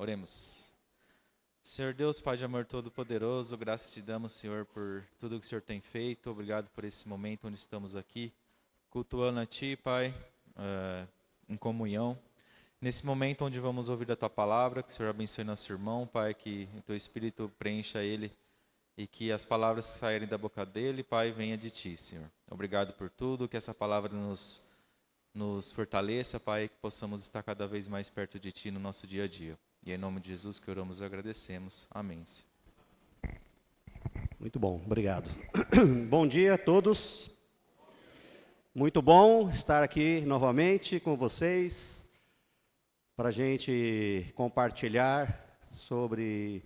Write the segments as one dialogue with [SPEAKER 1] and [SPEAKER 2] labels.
[SPEAKER 1] Oremos. Senhor Deus, Pai de amor todo-poderoso, graças te damos, Senhor, por tudo que o Senhor tem feito. Obrigado por esse momento onde estamos aqui, cultuando a Ti, Pai, em comunhão. Nesse momento onde vamos ouvir a Tua palavra, que o Senhor abençoe nosso irmão, Pai, que o Teu Espírito preencha ele e que as palavras que saírem da boca dele, Pai, venha de Ti, Senhor. Obrigado por tudo, que essa palavra nos fortaleça, Pai, que possamos estar cada vez mais perto de Ti no nosso dia a dia. E é em nome de Jesus que oramos e agradecemos. Amém.
[SPEAKER 2] Muito bom, obrigado. Bom dia a todos. Muito bom estar aqui novamente com vocês para a gente compartilhar sobre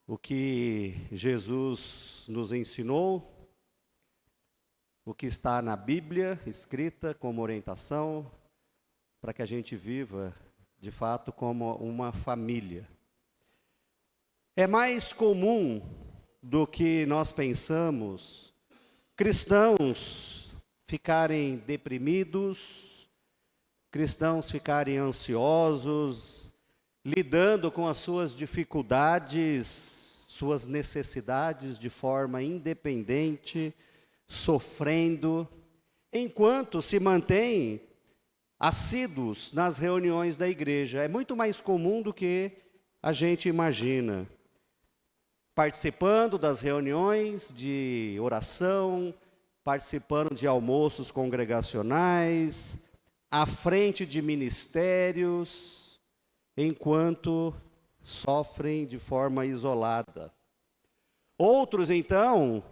[SPEAKER 2] o que Jesus nos ensinou, o que está na Bíblia escrita como orientação para que a gente viva de fato como uma família. É mais comum do que nós pensamos cristãos ficarem deprimidos, cristãos ficarem ansiosos, lidando com as suas dificuldades, suas necessidades de forma independente, sofrendo, enquanto se mantém assíduos nas reuniões da igreja. É muito mais comum do que a gente imagina. Participando das reuniões de oração, participando de almoços congregacionais, à frente de ministérios, enquanto sofrem de forma isolada. Outros, então,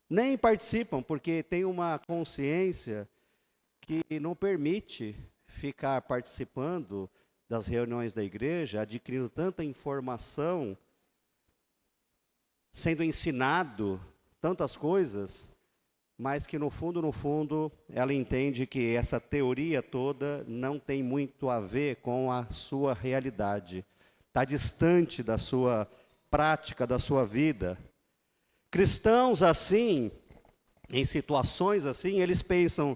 [SPEAKER 2] nem participam, porque têm uma consciência que não permite ficar participando das reuniões da igreja, adquirindo tanta informação, sendo ensinado tantas coisas, mas que no fundo, ela entende que essa teoria toda não tem muito a ver com a sua realidade. Está distante da sua prática, da sua vida. Cristãos assim, em situações assim, eles pensam: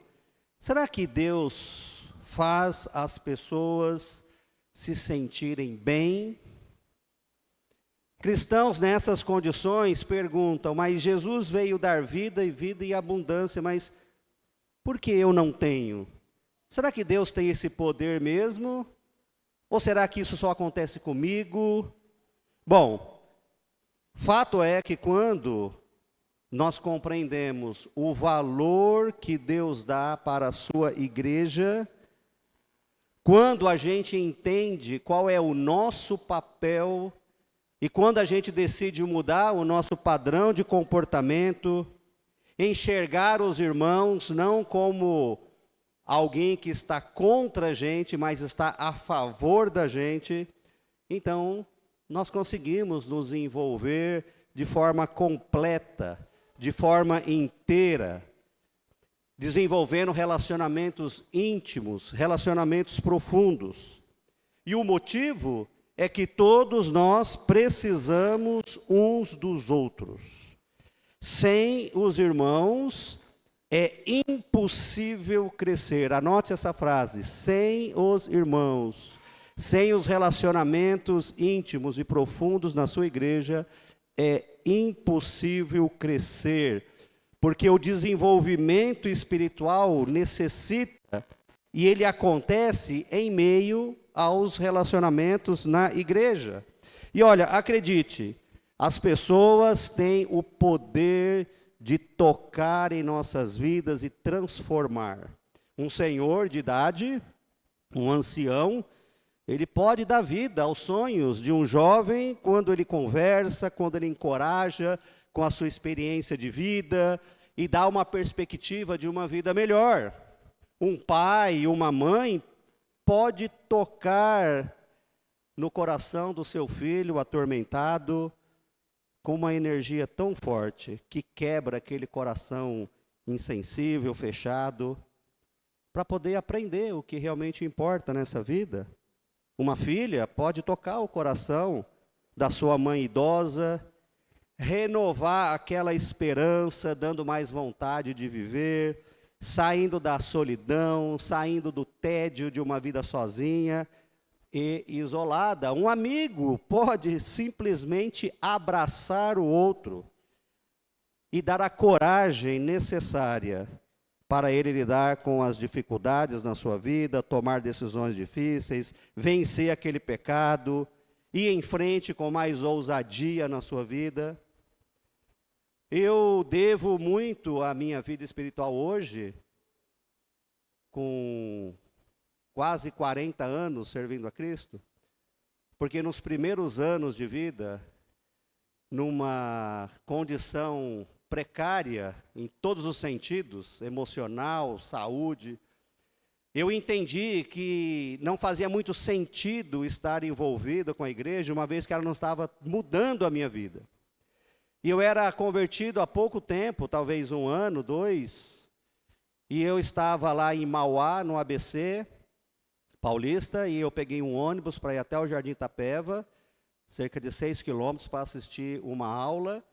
[SPEAKER 2] será que Deus faz as pessoas se sentirem bem? Cristãos nessas condições perguntam: mas Jesus veio dar vida e vida em abundância, mas por que eu não tenho? Será que Deus tem esse poder mesmo? Ou será que isso só acontece comigo? Bom, fato é que quando nós compreendemos o valor que Deus dá para a sua igreja, quando a gente entende qual é o nosso papel, e quando a gente decide mudar o nosso padrão de comportamento, enxergar os irmãos não como alguém que está contra a gente, mas está a favor da gente, então nós conseguimos nos envolver de forma completa, de forma inteira, desenvolvendo relacionamentos íntimos, relacionamentos profundos. E o motivo é que todos nós precisamos uns dos outros. Sem os irmãos é impossível crescer. Anote essa frase: sem os irmãos, sem os relacionamentos íntimos e profundos na sua igreja, é impossível crescer, porque o desenvolvimento espiritual necessita, e ele acontece em meio aos relacionamentos na igreja. E olha, acredite, as pessoas têm o poder de tocar em nossas vidas e transformar. Um senhor de idade, um ancião, ele pode dar vida aos sonhos de um jovem quando ele conversa, quando ele encoraja com a sua experiência de vida e dá uma perspectiva de uma vida melhor. Um pai, uma mãe pode tocar no coração do seu filho atormentado com uma energia tão forte que quebra aquele coração insensível, fechado, para poder aprender o que realmente importa nessa vida. Uma filha pode tocar o coração da sua mãe idosa, renovar aquela esperança, dando mais vontade de viver, saindo da solidão, saindo do tédio de uma vida sozinha, e isolada. Um amigo pode simplesmente abraçar o outro e dar a coragem necessária para ele lidar com as dificuldades na sua vida, tomar decisões difíceis, vencer aquele pecado, ir em frente com mais ousadia na sua vida. Eu devo muito à minha vida espiritual hoje, com quase 40 anos servindo a Cristo, porque nos primeiros anos de vida, numa condição precária em todos os sentidos, emocional, saúde, eu entendi que não fazia muito sentido estar envolvido com a igreja, uma vez que ela não estava mudando a minha vida. E eu era convertido há pouco tempo, talvez 1 ano, 2, e eu estava lá em Mauá, no ABC Paulista, e eu peguei um ônibus para ir até o Jardim Itapeva, cerca de 6 quilômetros, para assistir uma aula.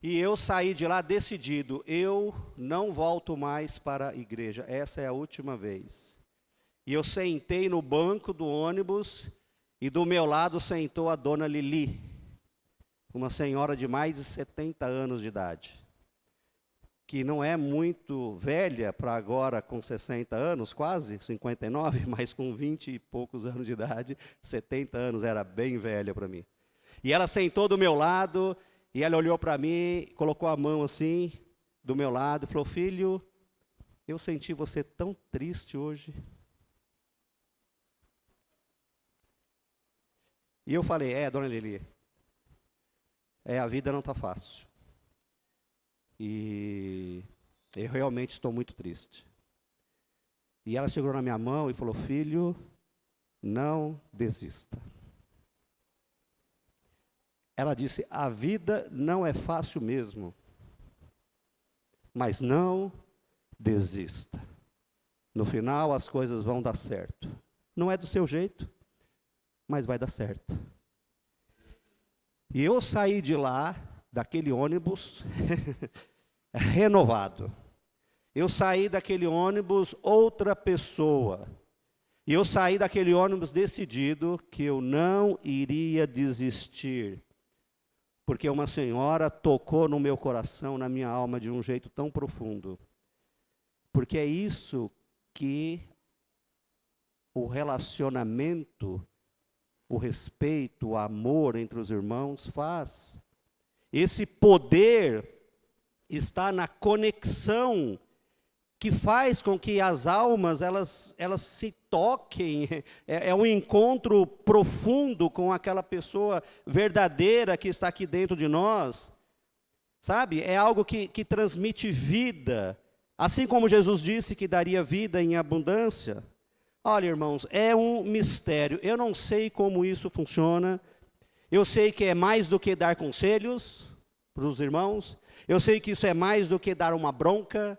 [SPEAKER 2] E eu saí de lá decidido, eu não volto mais para a igreja, essa é a última vez. E eu sentei no banco do ônibus, e do meu lado sentou a dona Lili, uma senhora de mais de 70 anos de idade, que não é muito velha para agora com 60 anos, quase 59, mas com 20 e poucos anos de idade, 70 anos era bem velha para mim. E ela sentou do meu lado, e ela olhou para mim, colocou a mão assim, do meu lado, e falou: filho, eu senti você tão triste hoje. E eu falei: dona Lili, a vida não está fácil. E eu realmente estou muito triste. E ela segurou na minha mão e falou: filho, não desista. Ela disse: a vida não é fácil mesmo, mas não desista. No final as coisas vão dar certo. Não é do seu jeito, mas vai dar certo. E eu saí de lá, daquele ônibus, renovado. Eu saí daquele ônibus outra pessoa. E eu saí daquele ônibus decidido que eu não iria desistir. Porque uma senhora tocou no meu coração, na minha alma, de um jeito tão profundo. Porque é isso que o relacionamento, o respeito, o amor entre os irmãos faz. Esse poder está na conexão que faz com que as almas elas se toquem. É um encontro profundo com aquela pessoa verdadeira que está aqui dentro de nós. Sabe? É algo que transmite vida. Assim como Jesus disse que daria vida em abundância. Olha, irmãos, é um mistério. Eu não sei como isso funciona. Eu sei que é mais do que dar conselhos para os irmãos. Eu sei que isso é mais do que dar uma bronca.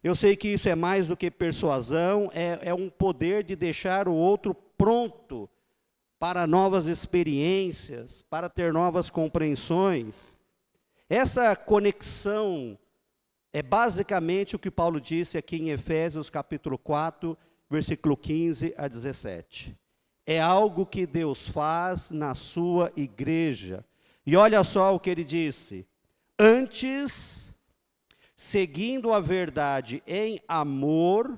[SPEAKER 2] Eu sei que isso é mais do que persuasão. É um poder de deixar o outro pronto para novas experiências, para ter novas compreensões. Essa conexão é basicamente o que Paulo disse aqui em Efésios capítulo 4, versículo 15 a 17. É algo que Deus faz na sua igreja. E olha só o que ele disse: antes, seguindo a verdade em amor,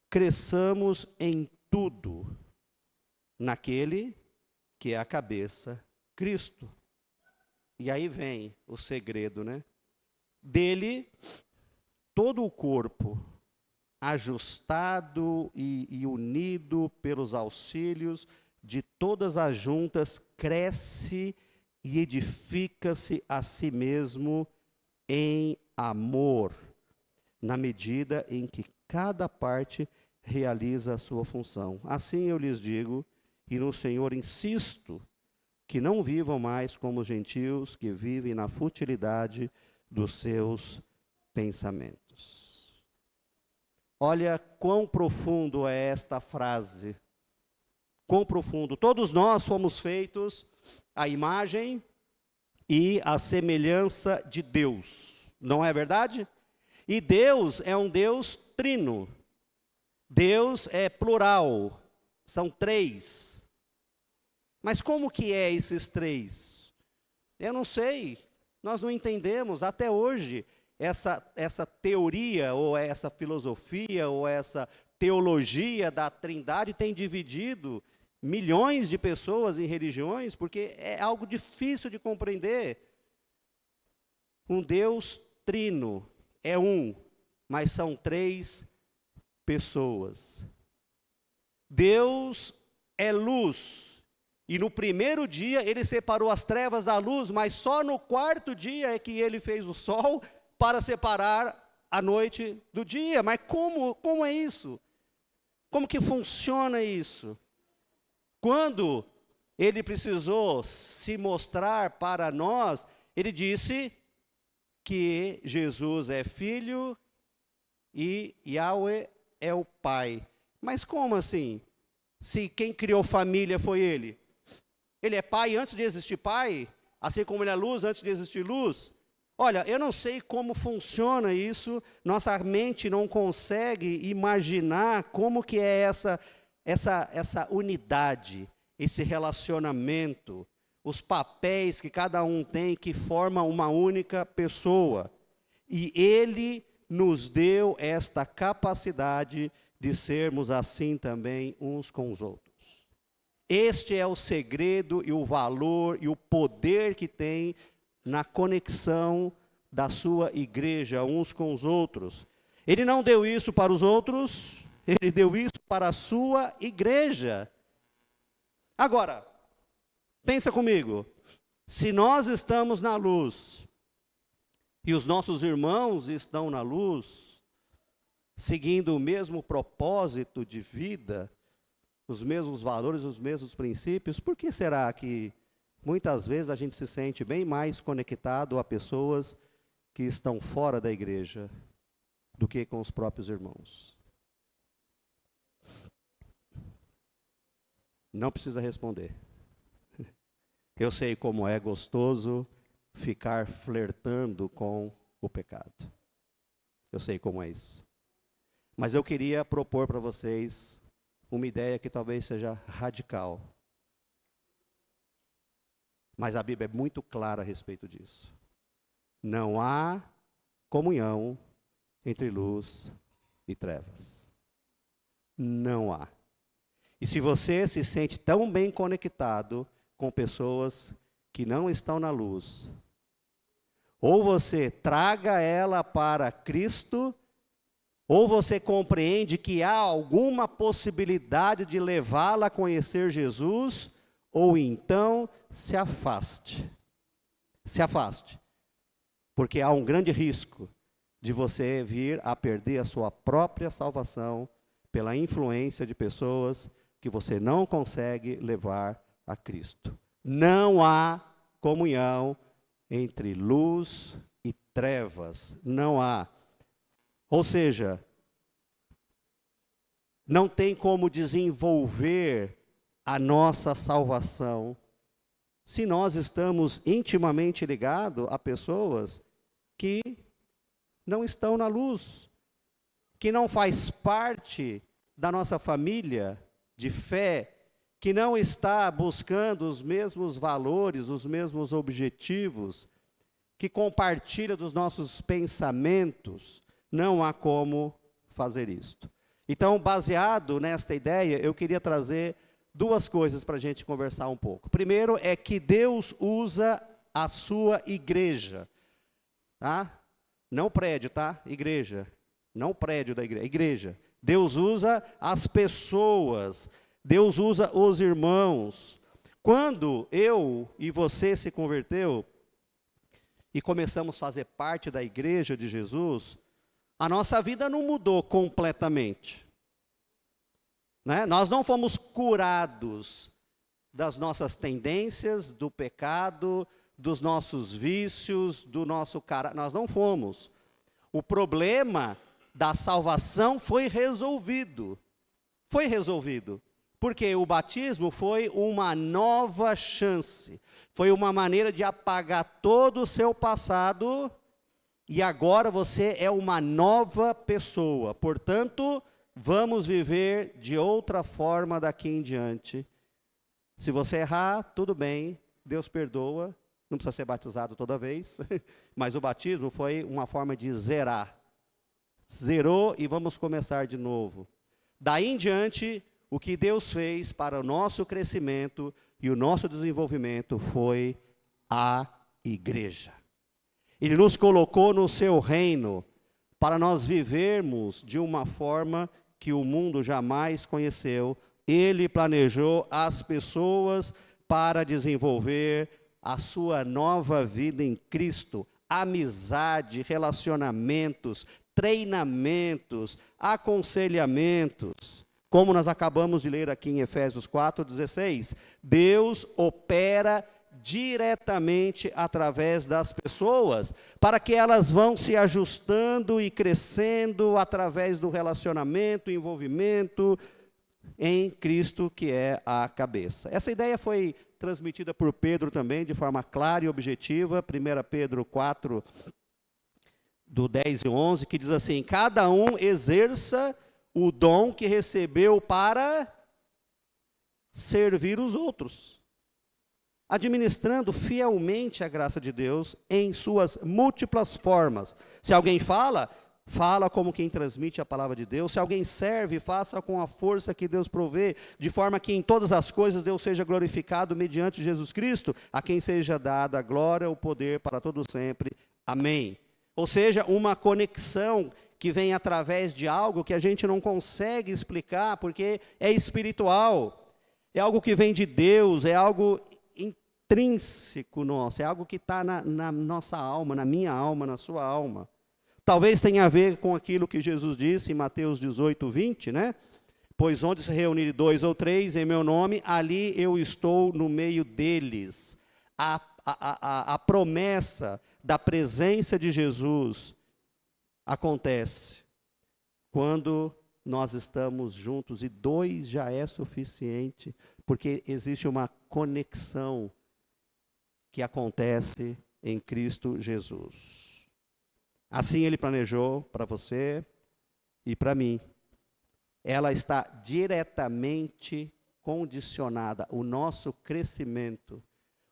[SPEAKER 2] cresçamos em tudo, naquele que é a cabeça, Cristo. E aí vem o segredo, né? Dele, todo o corpo, ajustado e unido pelos auxílios de todas as juntas, cresce e edifica-se a si mesmo em amor, na medida em que cada parte realiza a sua função. Assim eu lhes digo, e no Senhor insisto, que não vivam mais como os gentios que vivem na futilidade dos seus pensamentos. Olha quão profundo é esta frase. Quão profundo. Todos nós fomos feitos à imagem e à semelhança de Deus. Não é verdade? E Deus é um Deus trino. Deus é plural. São 3. Mas como que é esses 3? Eu não sei, nós não entendemos até hoje essa teoria, ou essa filosofia, ou essa teologia da Trindade tem dividido milhões de pessoas em religiões, porque é algo difícil de compreender. Um Deus trino, é um, mas são 3 pessoas. Deus é luz, e no primeiro dia ele separou as trevas da luz, mas só no 4º dia é que ele fez o sol para separar a noite do dia. Mas como é isso? Como que funciona isso? Quando ele precisou se mostrar para nós, ele disse que Jesus é filho e Yahweh é o pai. Mas como assim? Se quem criou família foi ele? Ele é pai antes de existir pai? Assim como ele é luz antes de existir luz? Olha, eu não sei como funciona isso, nossa mente não consegue imaginar como que é essa unidade, esse relacionamento, os papéis que cada um tem que formam uma única pessoa. E ele nos deu esta capacidade de sermos assim também uns com os outros. Este é o segredo e o valor e o poder que tem na conexão da sua igreja uns com os outros. Ele não deu isso para os outros, ele deu isso para a sua igreja. Agora, pensa comigo, se nós estamos na luz, e os nossos irmãos estão na luz, seguindo o mesmo propósito de vida, os mesmos valores, os mesmos princípios, por que será que muitas vezes a gente se sente bem mais conectado a pessoas que estão fora da igreja do que com os próprios irmãos? Não precisa responder. Eu sei como é gostoso ficar flertando com o pecado. Eu sei como é isso. Mas eu queria propor para vocês uma ideia que talvez seja radical. Mas a Bíblia é muito clara a respeito disso. Não há comunhão entre luz e trevas. Não há. E se você se sente tão bem conectado com pessoas que não estão na luz, ou você traga ela para Cristo, ou você compreende que há alguma possibilidade de levá-la a conhecer Jesus, ou então se afaste. Se afaste. Porque há um grande risco de você vir a perder a sua própria salvação pela influência de pessoas que você não consegue levar a Cristo. Não há comunhão entre luz e trevas. Não há. Ou seja, não tem como desenvolver a nossa salvação se nós estamos intimamente ligados a pessoas que não estão na luz, que não faz parte da nossa família de fé, que não está buscando os mesmos valores, os mesmos objetivos, que compartilha dos nossos pensamentos. Não há como fazer isto. Então, baseado nesta ideia, eu queria trazer 2 coisas para a gente conversar um pouco. Primeiro é que Deus usa a sua igreja, tá? Não prédio, tá? Igreja. Não prédio da igreja, igreja. Deus usa as pessoas, Deus usa os irmãos. Quando eu e você se converteu e começamos a fazer parte da igreja de Jesus, a nossa vida não mudou completamente. Né? Nós não fomos curados das nossas tendências, do pecado, dos nossos vícios, do nosso caráter. Nós não fomos. O problema da salvação foi resolvido. Foi resolvido. Porque o batismo foi uma nova chance. Foi uma maneira de apagar todo o seu passado. E agora você é uma nova pessoa. Portanto, vamos viver de outra forma daqui em diante. Se você errar, tudo bem, Deus perdoa, não precisa ser batizado toda vez, mas o batismo foi uma forma de zerar. Zerou e vamos começar de novo. Daí em diante, o que Deus fez para o nosso crescimento e o nosso desenvolvimento foi a igreja. Ele nos colocou no seu reino para nós vivermos de uma forma que o mundo jamais conheceu. Ele planejou as pessoas para desenvolver a sua nova vida em Cristo. Amizade, relacionamentos, treinamentos, aconselhamentos. Como nós acabamos de ler aqui em Efésios 4:16, Deus opera diretamente através das pessoas, para que elas vão se ajustando e crescendo através do relacionamento, envolvimento em Cristo, que é a cabeça. Essa ideia foi transmitida por Pedro também, de forma clara e objetiva, 1 Pedro 4, do 10 e 11, que diz assim: cada um exerça o dom que recebeu para servir os outros, administrando fielmente a graça de Deus em suas múltiplas formas. Se alguém fala, fala como quem transmite a palavra de Deus. Se alguém serve, faça com a força que Deus provê, de forma que em todas as coisas Deus seja glorificado mediante Jesus Cristo, a quem seja dada a glória, o poder para todo sempre. Amém. Ou seja, uma conexão que vem através de algo que a gente não consegue explicar, porque é espiritual, é algo que vem de Deus, é algo intrínseco nosso, é algo que está na nossa alma, na minha alma, na sua alma. Talvez tenha a ver com aquilo que Jesus disse em Mateus 18, 20, né? Pois onde se reunirem 2 ou 3 em meu nome, ali eu estou no meio deles. A promessa da presença de Jesus acontece quando nós estamos juntos, e 2 já é suficiente, porque existe uma conexão que acontece em Cristo Jesus. Assim Ele planejou para você e para mim. Ela está diretamente condicionada, o nosso crescimento,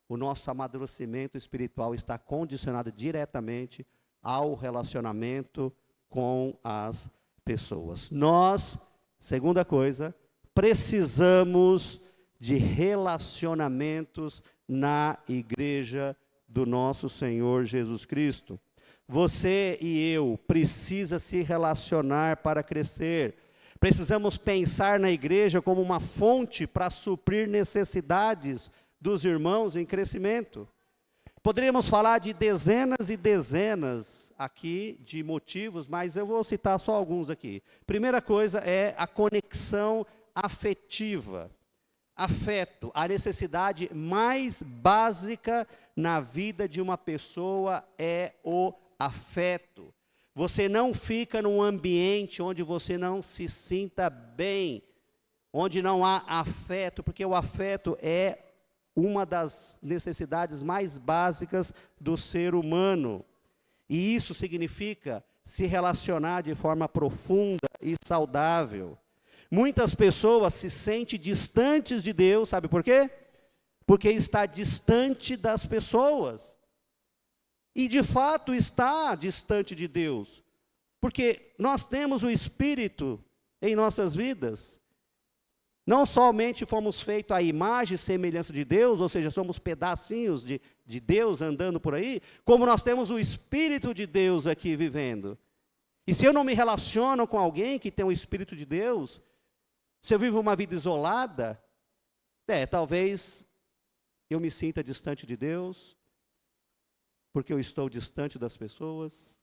[SPEAKER 2] o nosso amadurecimento espiritual está condicionado diretamente ao relacionamento com as pessoas. Nós, segunda coisa, precisamos de relacionamentos na igreja do nosso Senhor Jesus Cristo. Você e eu precisa se relacionar para crescer. Precisamos pensar na igreja como uma fonte para suprir necessidades dos irmãos em crescimento. Poderíamos falar de dezenas e dezenas aqui de motivos, mas eu vou citar só alguns aqui. Primeira coisa é a conexão afetiva. Afeto, a necessidade mais básica na vida de uma pessoa é o afeto. Você não fica num ambiente onde você não se sinta bem, onde não há afeto, porque o afeto é uma das necessidades mais básicas do ser humano. E isso significa se relacionar de forma profunda e saudável. Muitas pessoas se sentem distantes de Deus, sabe por quê? Porque está distante das pessoas. E de fato está distante de Deus, porque nós temos o Espírito em nossas vidas. Não somente fomos feitos à imagem e semelhança de Deus, ou seja, somos pedacinhos de Deus andando por aí, como nós temos o Espírito de Deus aqui vivendo. E se eu não me relaciono com alguém que tem o Espírito de Deus, se eu vivo uma vida isolada, talvez eu me sinta distante de Deus, porque eu estou distante das pessoas,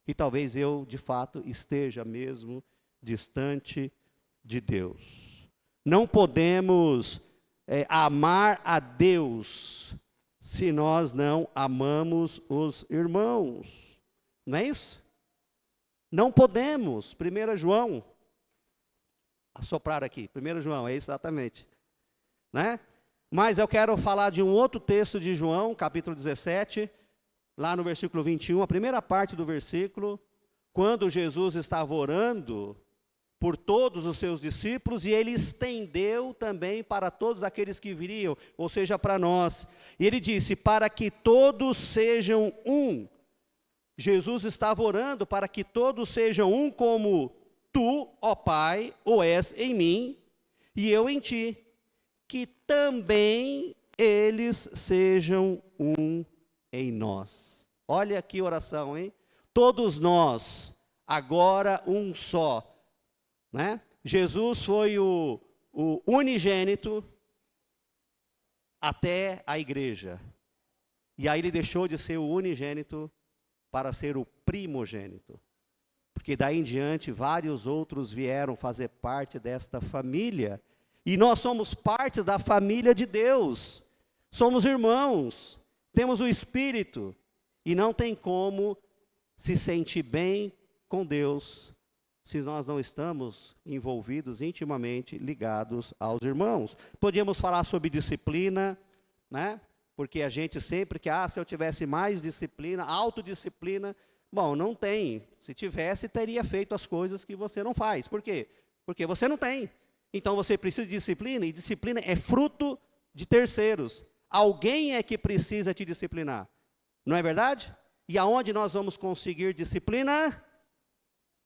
[SPEAKER 2] e talvez eu, de fato, esteja mesmo distante de Deus. Não podemos amar a Deus se nós não amamos os irmãos. Não é isso? Não podemos. 1 João, assoprar aqui, 1 João, é exatamente. Né? Mas eu quero falar de um outro texto de João, capítulo 17, lá no versículo 21, a primeira parte do versículo, quando Jesus estava orando por todos os seus discípulos, e ele estendeu também para todos aqueles que viriam, ou seja, para nós. E ele disse, para que todos sejam um. Jesus estava orando para que todos sejam um, como tu, ó Pai, o és em mim, e eu em ti. Que também eles sejam um em nós. Olha que oração, hein? Todos nós, agora um só. Né? Jesus foi o unigênito até a igreja. E aí ele deixou de ser o unigênito para ser o primogênito. Porque daí em diante vários outros vieram fazer parte desta família. E nós somos parte da família de Deus. Somos irmãos, temos o Espírito. E não tem como se sentir bem com Deus se nós não estamos envolvidos intimamente, ligados aos irmãos. Podíamos falar sobre disciplina, né? Porque a gente sempre quer, se eu tivesse mais disciplina, autodisciplina. Bom, não tem. Se tivesse, teria feito as coisas que você não faz. Por quê? Porque você não tem. Então você precisa de disciplina, e disciplina é fruto de terceiros. Alguém é que precisa te disciplinar. Não é verdade? E aonde nós vamos conseguir disciplina?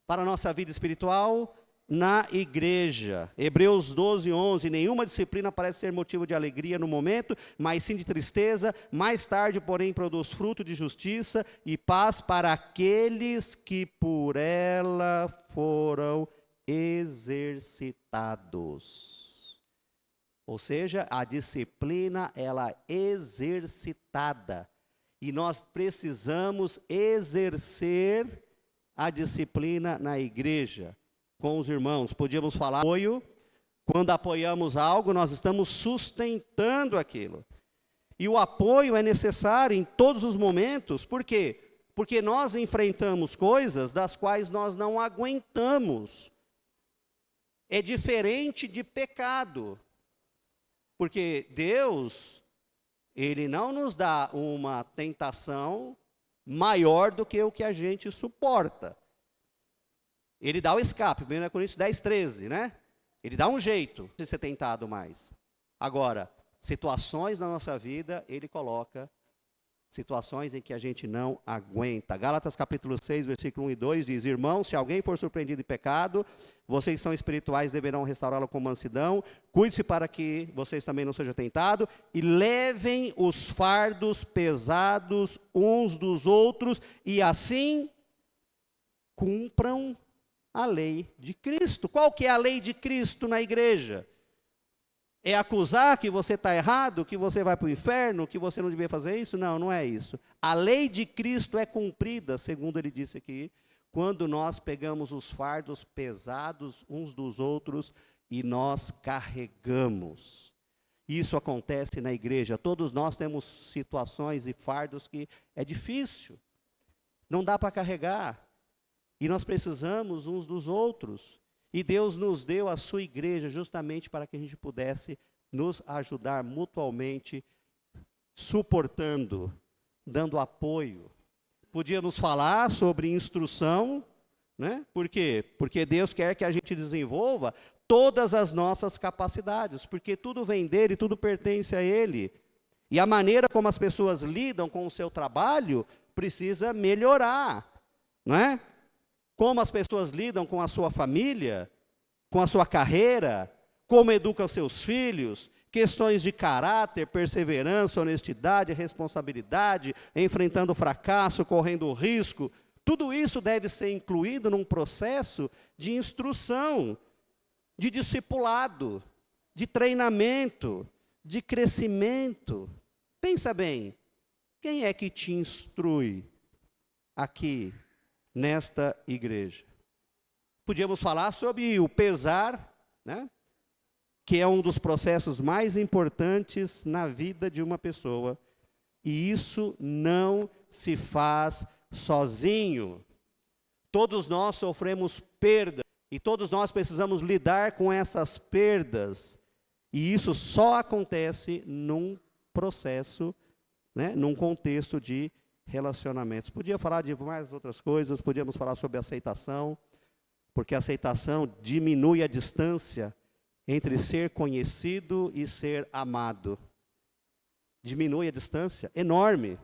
[SPEAKER 2] Para a nossa vida espiritual, na igreja. Hebreus 12, 11, nenhuma disciplina parece ser motivo de alegria no momento, mas sim de tristeza, mais tarde, porém, produz fruto de justiça e paz para aqueles que por ela foram exercitados. Ou seja, a disciplina, ela é exercitada, e nós precisamos exercer a disciplina na igreja, com os irmãos. Podíamos falar apoio. Quando apoiamos algo, nós estamos sustentando aquilo. E o apoio é necessário em todos os momentos. Por quê? Porque nós enfrentamos coisas das quais nós não aguentamos. É diferente de pecado. Porque Deus, Ele não nos dá uma tentação maior do que o que a gente suporta. Ele dá o escape, 1 Coríntios 10, 13, né? Ele dá um jeito de ser tentado mais. Agora, situações na nossa vida, Ele coloca situações em que a gente não aguenta. Gálatas capítulo 6, versículo 1 e 2 diz, irmãos, se alguém for surpreendido em pecado, vocês são espirituais, deverão restaurá-lo com mansidão, cuide-se para que vocês também não sejam tentados, e levem os fardos pesados uns dos outros, e assim cumpram a lei de Cristo. Qual que é a lei de Cristo na igreja? É acusar que você está errado, que você vai para o inferno, que você não devia fazer isso? Não, não é isso. A lei de Cristo é cumprida, segundo ele disse aqui, quando nós pegamos os fardos pesados uns dos outros e nós carregamos. Isso acontece na igreja. Todos nós temos situações e fardos que é difícil. Não dá para carregar. E nós precisamos uns dos outros. E Deus nos deu a sua igreja justamente para que a gente pudesse nos ajudar mutuamente, suportando, dando apoio. Podíamos falar sobre instrução, né? Por quê? Porque Deus quer que a gente desenvolva todas as nossas capacidades, porque tudo vem dele, tudo pertence a ele. E a maneira como as pessoas lidam com o seu trabalho precisa melhorar, não é? Como as pessoas lidam com a sua família, com a sua carreira, como educam seus filhos, questões de caráter, perseverança, honestidade, responsabilidade, enfrentando o fracasso, correndo o risco, tudo isso deve ser incluído num processo de instrução, de discipulado, de treinamento, de crescimento. Pensa bem, quem é que te instrui aqui nesta igreja? Podíamos falar sobre o pesar, né? Que é um dos processos mais importantes na vida de uma pessoa. E isso não se faz sozinho. Todos nós sofremos perdas. E todos nós precisamos lidar com essas perdas. E isso só acontece num processo, né? Num contexto de relacionamentos. Podia falar de mais outras coisas, podíamos falar sobre aceitação, Porque a aceitação diminui a distância entre ser conhecido e ser amado. Diminui a distância enorme.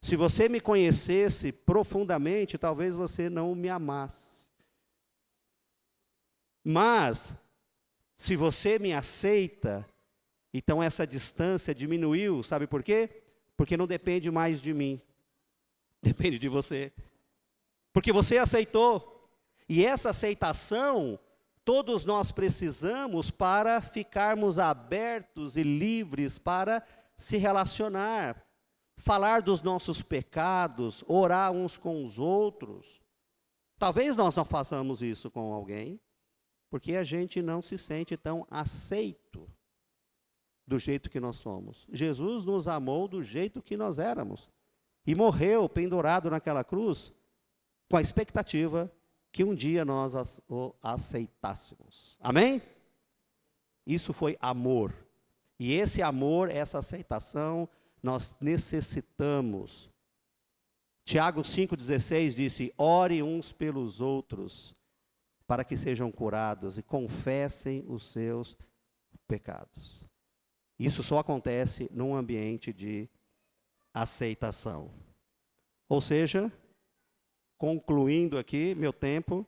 [SPEAKER 2] Se você me conhecesse profundamente, talvez você não me amasse. Mas, se você me aceita, então essa distância diminuiu, sabe por quê? Porque não depende mais de mim, depende de você. Porque você aceitou. E essa aceitação, todos nós precisamos para ficarmos abertos e livres para se relacionar, falar dos nossos pecados, orar uns com os outros. Talvez nós não façamos isso com alguém, porque a gente não se sente tão aceito do jeito que nós somos. Jesus nos amou do jeito que nós éramos e morreu pendurado naquela cruz com a expectativa que um dia nós o aceitássemos. Amém? Isso foi amor. E esse amor, essa aceitação, nós necessitamos. Tiago 5,16 disse: ore uns pelos outros, para que sejam curados e confessem os seus pecados. Isso só acontece num ambiente de aceitação. Ou seja, concluindo aqui meu tempo,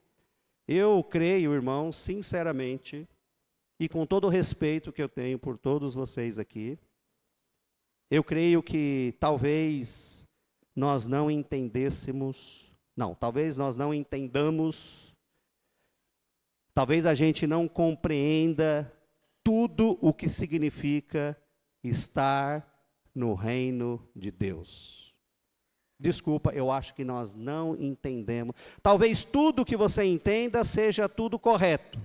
[SPEAKER 2] eu creio, irmãos, sinceramente, e com todo o respeito que eu tenho por todos vocês aqui, eu creio que talvez nós não entendêssemos, talvez nós não entendamos, talvez a gente não compreenda tudo o que significa estar no reino de Deus. Desculpa, eu acho que nós não entendemos. Talvez tudo que você entenda seja tudo correto.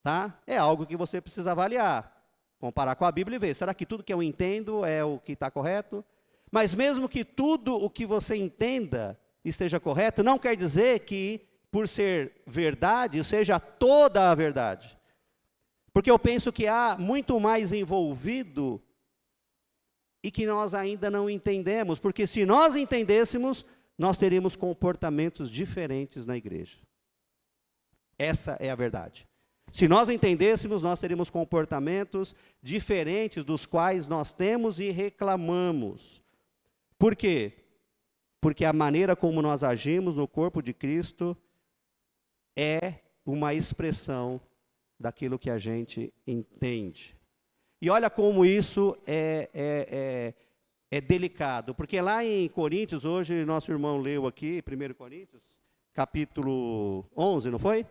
[SPEAKER 2] Tá? É algo que você precisa avaliar. Comparar com a Bíblia e ver. Será que tudo que eu entendo é o que está correto? Mas mesmo que tudo o que você entenda esteja correto, não quer dizer que, por ser verdade, seja toda a verdade. Porque eu penso que há muito mais envolvido e que nós ainda não entendemos, porque se nós entendêssemos, nós teríamos comportamentos diferentes na igreja. Essa é a verdade. Se nós entendêssemos, nós teríamos comportamentos diferentes dos quais nós temos e reclamamos. Por quê? Porque a maneira como nós agimos no corpo de Cristo é uma expressão daquilo que a gente entende. E olha como isso é delicado, porque lá em Coríntios, hoje nosso irmão leu aqui, 1 Coríntios, capítulo 11, não foi?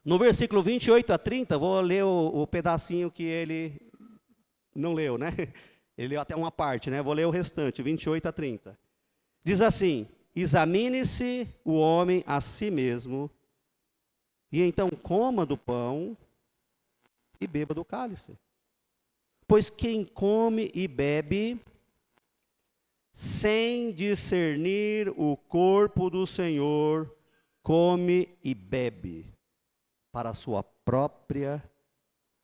[SPEAKER 2] No versículo 28 a 30, vou ler o pedacinho que ele não leu, né? Ele leu até uma parte, né? Vou ler o restante, 28 a 30. Diz assim: examine-se o homem a si mesmo, e então coma do pão e beba do cálice. Pois quem come e bebe, sem discernir o corpo do Senhor, come e bebe para a sua própria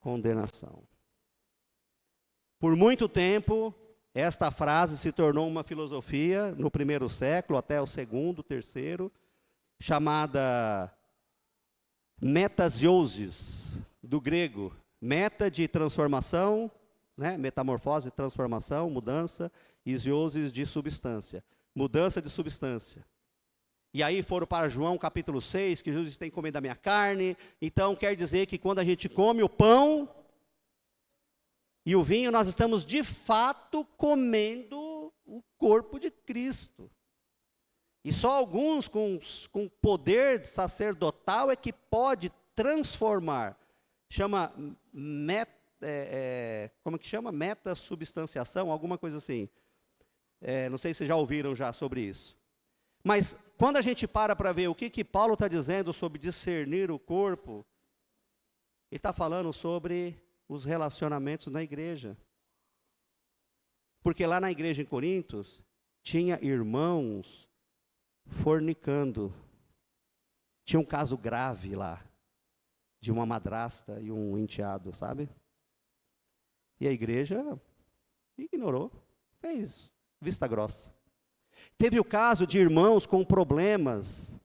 [SPEAKER 2] condenação. Por muito tempo, esta frase se tornou uma filosofia, no primeiro século até o segundo, terceiro, chamada metasioses, do grego. Meta de transformação, né? Metamorfose, transformação, mudança, e isioses de substância, mudança de substância. E aí foram para João capítulo 6, que Jesus tem que comer da minha carne. Então quer dizer que quando a gente come o pão e o vinho, nós estamos de fato comendo o corpo de Cristo. E só alguns com poder sacerdotal é que pode transformar. Chama como que chama? Metasubstanciação, alguma coisa assim. Não sei se já ouviram já sobre isso. Mas quando a gente para ver o que Paulo está dizendo sobre discernir o corpo, ele está falando sobre os relacionamentos na igreja. Porque lá na igreja em Coríntios, tinha irmãos fornicando. Tinha um caso grave lá, de uma madrasta e um enteado, sabe? E a igreja ignorou, fez vista grossa. Teve o caso de irmãos com problemas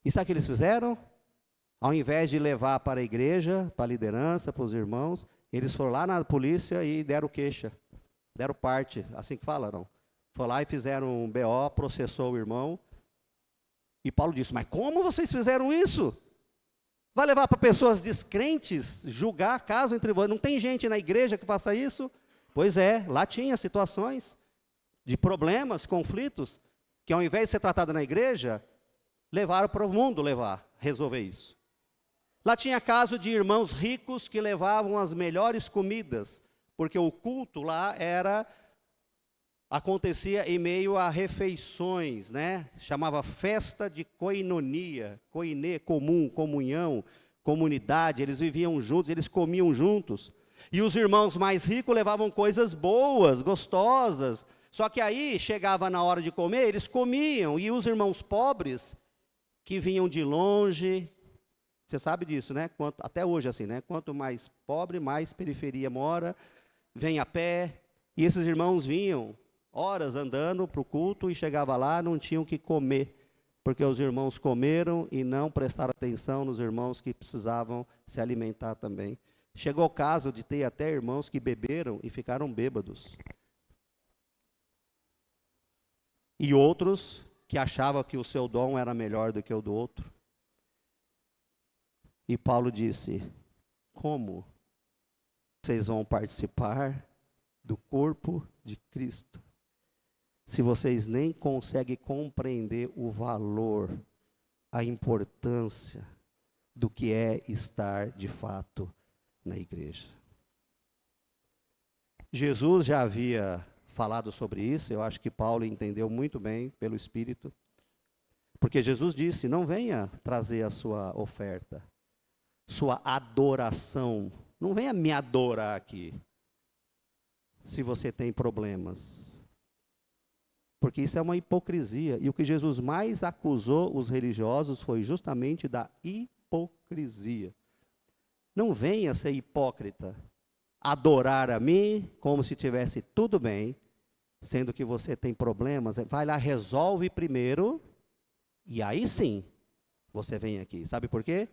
[SPEAKER 2] E sabe o que eles fizeram? Ao invés de levar para a igreja, para a liderança, para os irmãos, eles foram lá na polícia e deram queixa. Deram parte, assim que fala, não? Foram lá e fizeram um BO, processou o irmão. E Paulo disse, mas como vocês fizeram isso? Vai levar para pessoas descrentes julgar caso entre vocês? Não tem gente na igreja que faça isso? Pois é, lá tinha situações de problemas, conflitos, que ao invés de ser tratado na igreja, levaram para o mundo resolver isso. Lá tinha caso de irmãos ricos que levavam as melhores comidas, porque o culto lá acontecia em meio a refeições, né? Chamava festa de koinonia, koiné, comum, comunhão, comunidade, eles viviam juntos, eles comiam juntos. E os irmãos mais ricos levavam coisas boas, gostosas, só que aí chegava na hora de comer, eles comiam, e os irmãos pobres, que vinham de longe, você sabe disso, né? Até hoje assim, né? Quanto mais pobre, mais periferia mora, vem a pé, e esses irmãos vinham horas andando para o culto e chegava lá, não tinham o que comer, porque os irmãos comeram e não prestaram atenção nos irmãos que precisavam se alimentar também. Chegou o caso de ter até irmãos que beberam e ficaram bêbados. E outros que achavam que o seu dom era melhor do que o do outro. E Paulo disse, como vocês vão participar do corpo de Cristo, se vocês nem conseguem compreender o valor, a importância do que é estar de fato na igreja? Jesus já havia falado sobre isso, eu acho que Paulo entendeu muito bem pelo Espírito, porque Jesus disse, não venha trazer a sua oferta, sua adoração, não venha me adorar aqui, se você tem problemas. Porque isso é uma hipocrisia. E o que Jesus mais acusou os religiosos foi justamente da hipocrisia. Não venha ser hipócrita, adorar a mim como se tivesse tudo bem, sendo que você tem problemas. Vai lá, resolve primeiro, e aí sim, você vem aqui. Sabe por quê?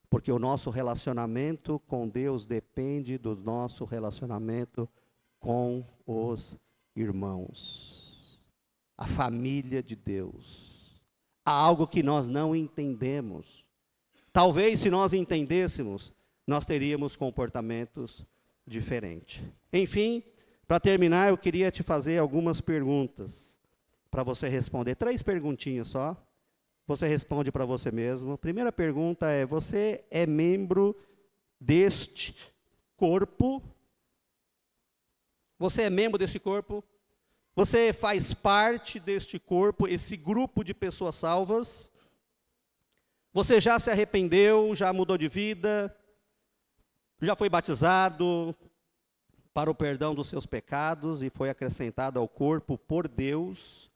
[SPEAKER 2] Porque o nosso relacionamento com Deus depende do nosso relacionamento com os irmãos. A família de Deus. Há algo que nós não entendemos. Talvez se nós entendêssemos, nós teríamos comportamentos diferentes. Enfim, para terminar, eu queria te fazer algumas perguntas para você responder. 3 perguntinhas só. Você responde para você mesmo. A primeira pergunta é, você é membro deste corpo? Você é membro desse corpo? Você faz parte deste corpo, esse grupo de pessoas salvas? Você já se arrependeu, já mudou de vida, já foi batizado para o perdão dos seus pecados e foi acrescentado ao corpo por Deus,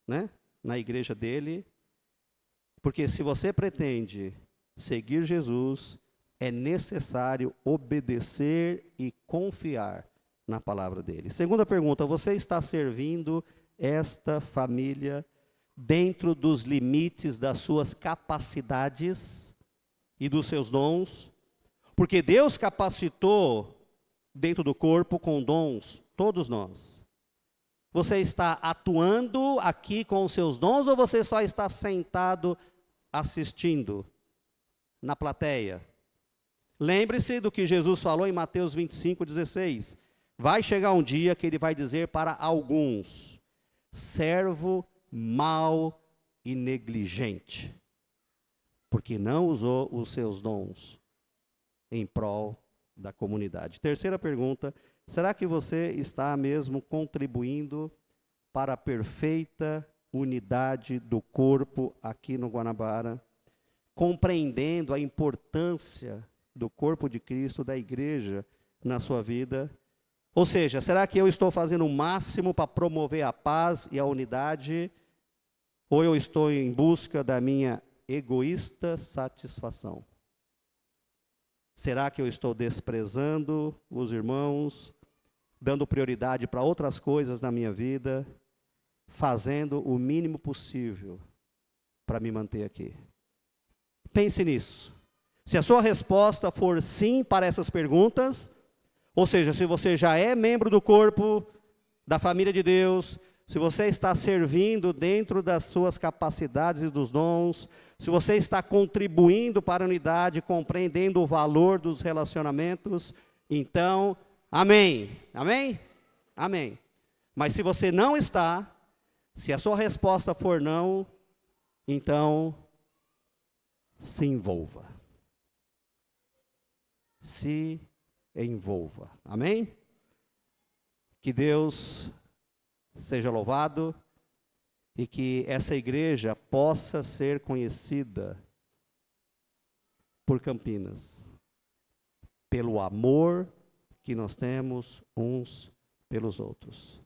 [SPEAKER 2] né, na igreja dele? Porque se você pretende seguir Jesus, é necessário obedecer e confiar na palavra dele. Segunda pergunta, você está servindo esta família dentro dos limites das suas capacidades e dos seus dons? Porque Deus capacitou dentro do corpo com dons, todos nós. Você está atuando aqui com os seus dons ou você só está sentado assistindo na plateia? Lembre-se do que Jesus falou em Mateus 25:16. Vai chegar um dia que ele vai dizer para alguns, servo mau e negligente, porque não usou os seus dons em prol da comunidade. Terceira pergunta, será que você está mesmo contribuindo para a perfeita unidade do corpo aqui no Guanabara, compreendendo a importância do corpo de Cristo, da igreja na sua vida? Ou seja, será que eu estou fazendo o máximo para promover a paz e a unidade, ou eu estou em busca da minha egoísta satisfação? Será que eu estou desprezando os irmãos, dando prioridade para outras coisas na minha vida, fazendo o mínimo possível para me manter aqui? Pense nisso. Se a sua resposta for sim para essas perguntas, ou seja, se você já é membro do corpo, da família de Deus, se você está servindo dentro das suas capacidades e dos dons, se você está contribuindo para a unidade, compreendendo o valor dos relacionamentos, então, amém. Amém? Amém. Mas se você não está, se a sua resposta for não, então, se envolva. Se envolva. Amém? Que Deus seja louvado e que essa igreja possa ser conhecida por Campinas, pelo amor que nós temos uns pelos outros.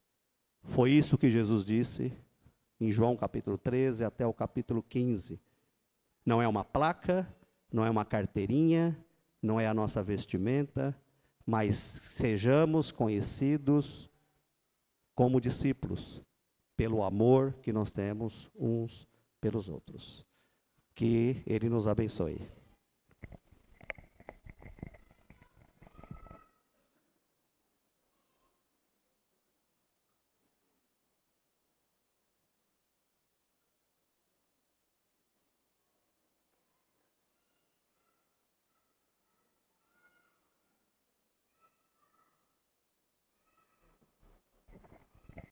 [SPEAKER 2] Foi isso que Jesus disse em João capítulo 13 até o capítulo 15. Não é uma placa, não é uma carteirinha, não é a nossa vestimenta, mas sejamos conhecidos como discípulos, pelo amor que nós temos uns pelos outros. Que Ele nos abençoe.